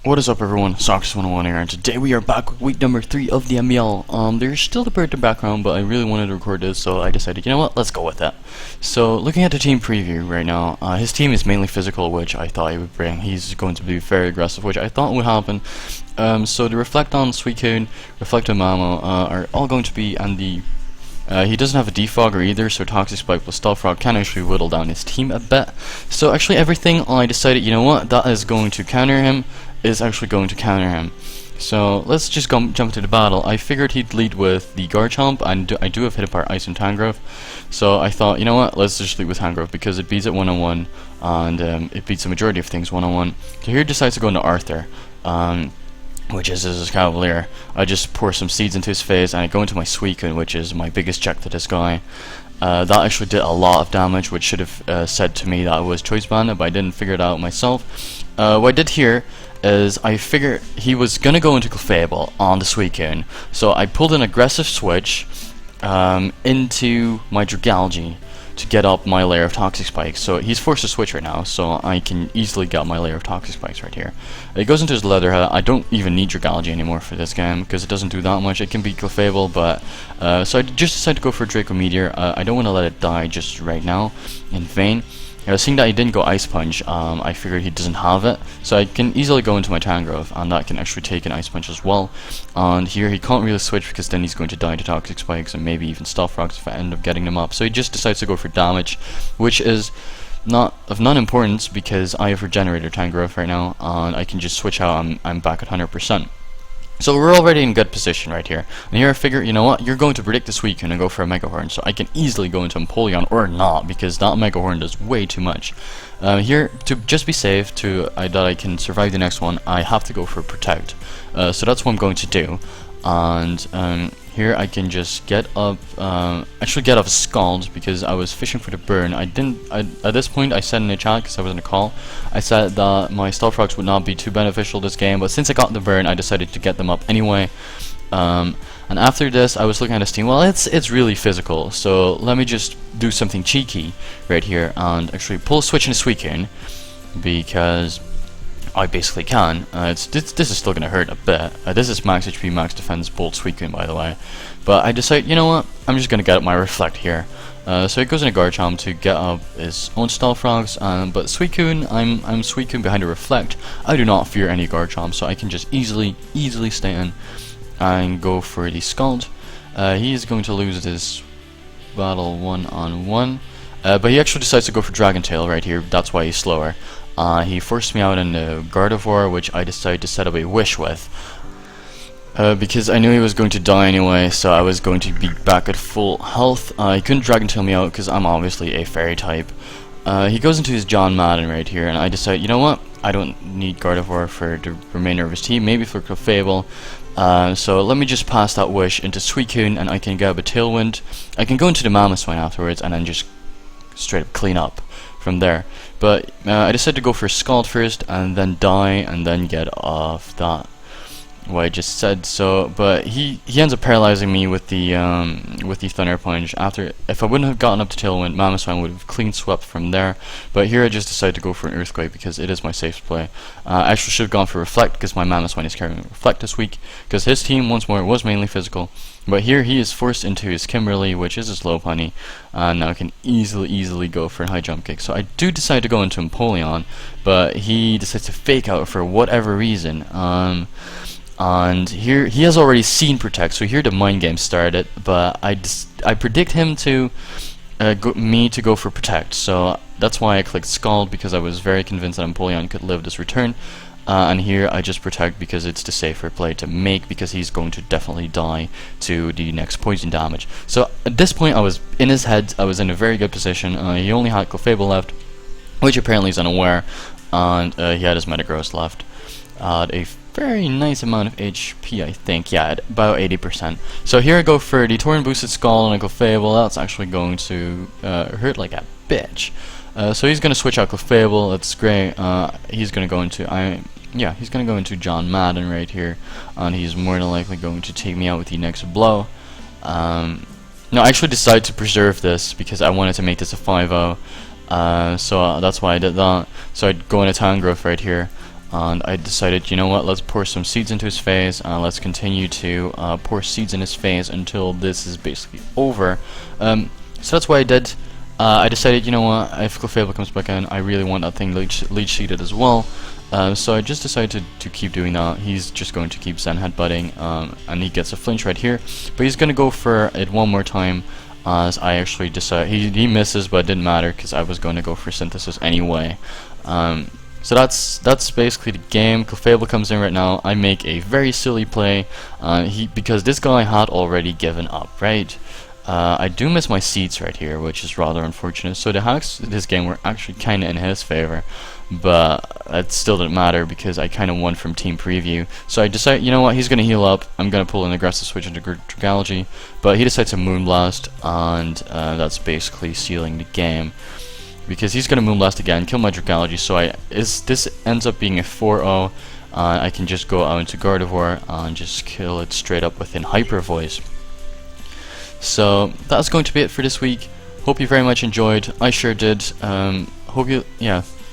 What is up, everyone? Socks101 here, and today we are back with week number 3 of the MBL. There's still the bird in the background, but I really wanted to record this, so I decided, you know what, let's go with that. So, looking at the team preview right now, his team is mainly physical, which I thought he would bring. He's going to be very aggressive, which I thought would happen. So the Reflect on Suicune, Reflect on Mamo are all going to be on the... he doesn't have a defogger either, so Toxic Spike plus Stealth Frog can actually whittle down his team a bit. So actually everything I decided, you know what, that is going to counter him, is actually going to counter him. So let's just jump into the battle. I figured he'd lead with the Garchomp, and I do have Hitapar, Ice, and Tangrowth. So I thought, you know what, let's just lead with Tangrowth because it beats it one-on-one, and it beats the majority of things one-on-one. So here he decides to go into Arthur, which is his Cavalier. I just pour some seeds into his face, and I go into my Suicune, which is my biggest check to this guy. That actually did a lot of damage, which should have said to me that it was Choice Bandit, but I didn't figure it out myself. What I did here is I figured he was gonna go into Clefable on the Suicune, so I pulled an aggressive switch into my Dragalge to get up my layer of Toxic Spikes. So he's forced to switch right now, so I can easily get my layer of Toxic Spikes right here. It goes into his Leatherhead. I don't even need Dragalge anymore for this game because it doesn't do that much. It can be Clefable, but so I just decided to go for Draco Meteor. I don't want to let it die just right now in vain. Seeing that he didn't go Ice Punch, I figured he doesn't have it, so I can easily go into my Tangrowth, and that can actually take an Ice Punch as well. And here he can't really switch because then he's going to die to Toxic Spikes and maybe even Stealth Frogs if I end up getting them up. So he just decides to go for damage, which is not of non-importance because I have Regenerator Tangrowth right now, and I can just switch out. I'm back at 100%. So we're already in good position right here. And here I figure, you know what, you're going to predict this weekend and go for a Mega Horn, so I can easily go into Empoleon or not, because that Mega Horn does way too much. Here, to just be safe, that I can survive the next one, I have to go for Protect. So that's what I'm going to do. And here I can just get up, actually get off Scald because I was fishing for the burn. At this point I said in the chat, because I was in a call, I said that my Stealth Frogs would not be too beneficial this game, but since I got the burn I decided to get them up anyway. And after this I was looking at his team. Well, it's really physical, so let me just do something cheeky right here and actually pull a switch in a Suicune, because I basically can. This is still gonna hurt a bit. This is max HP, max defense, Bolt Suicune, by the way. But I decide, you know what? I'm just gonna get up my Reflect here. So it goes into Garchomp to get up his own Stealth Frogs. But Suicune, I'm Suicune behind a Reflect. I do not fear any Garchomp, so I can just easily stay in and go for the Scald. He is going to lose this battle one-on-one. But he actually decides to go for Dragon Tail right here. That's why he's slower. He forced me out in the Gardevoir, which I decided to set up a Wish with. Because I knew he was going to die anyway, so I was going to be back at full health. He couldn't Dragon Tail me out because I'm obviously a Fairy type. He goes into his John Madden right here, and I decide, you know what? I don't need Gardevoir for the remainder of his team, maybe for Clefable. So let me just pass that Wish into Suicune, and I can get up a Tailwind. I can go into the Mamoswine afterwards, and then just straight up clean up from there. But I decided to go for Scald first and then die and then get off that what I just said. So but he ends up paralyzing me with the Thunder Punch. After, if I wouldn't have gotten up to Tailwind, Mamoswine would have clean swept from there. But here I just decided to go for an Earthquake because it is my safe play. I actually should have gone for Reflect because my Mamoswine is carrying Reflect this week, because his team once more was mainly physical. But here he is forced into his Kimberly, which is his Lopunny, and now I can easily go for a high jump kick. So I do decide to go into Empoleon, but he decides to fake out for whatever reason. And here he has already seen Protect, so here the mind game started. But I predict him to me to go for Protect, so that's why I clicked Scald, because I was very convinced that Empoleon could live this return. And here I just Protect because it's the safer play to make, because he's going to definitely die to the next poison damage. So at this point I was in his head, I was in a very good position. He only had Clefable left, which apparently is unaware, and he had his Metagross left. A very nice amount of HP, I think. Yeah, at about 80%. So here I go for the Torrent Boosted Skull and a Clefable. That's actually going to hurt like a bitch. So he's gonna switch out Clefable. That's great. He's gonna go into he's gonna go into John Madden right here, and he's more than likely going to take me out with the next blow. No, I actually decided to preserve this because I wanted to make this a 5-0. So that's why I did that. So I'd go into Tangrowth right here, and I decided, you know what, let's pour some seeds into his face, and let's continue to pour seeds in his face until this is basically over. So that's what I did. I decided, you know what, if Clefable comes back in, I really want that thing leech seeded as well. So I just decided to keep doing that. He's just going to keep Zen headbutting, and he gets a flinch right here, but he's going to go for it one more time. As I actually decide, he misses, but it didn't matter because I was going to go for synthesis anyway. So that's basically the game. Clefable comes in right now. I make a very silly play, because this guy had already given up, right? I do miss my seats right here, which is rather unfortunate. So the hacks this game were actually kind of in his favor, but it still didn't matter because I kind of won from team preview. So I decided, you know what, he's going to heal up. I'm going to pull an aggressive switch into Dragology, but he decides to Moonblast, and that's basically sealing the game. Because he's going to Moonblast again, kill my Dragology, so this ends up being a 4-0. I can just go out into Gardevoir and just kill it straight up within Hyper Voice. So that's going to be it for this week. Hope you very much enjoyed. I sure did. Hope you,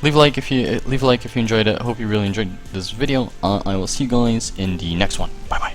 leave a like if you enjoyed it. Hope you really enjoyed this video. I will see you guys in the next one. Bye bye.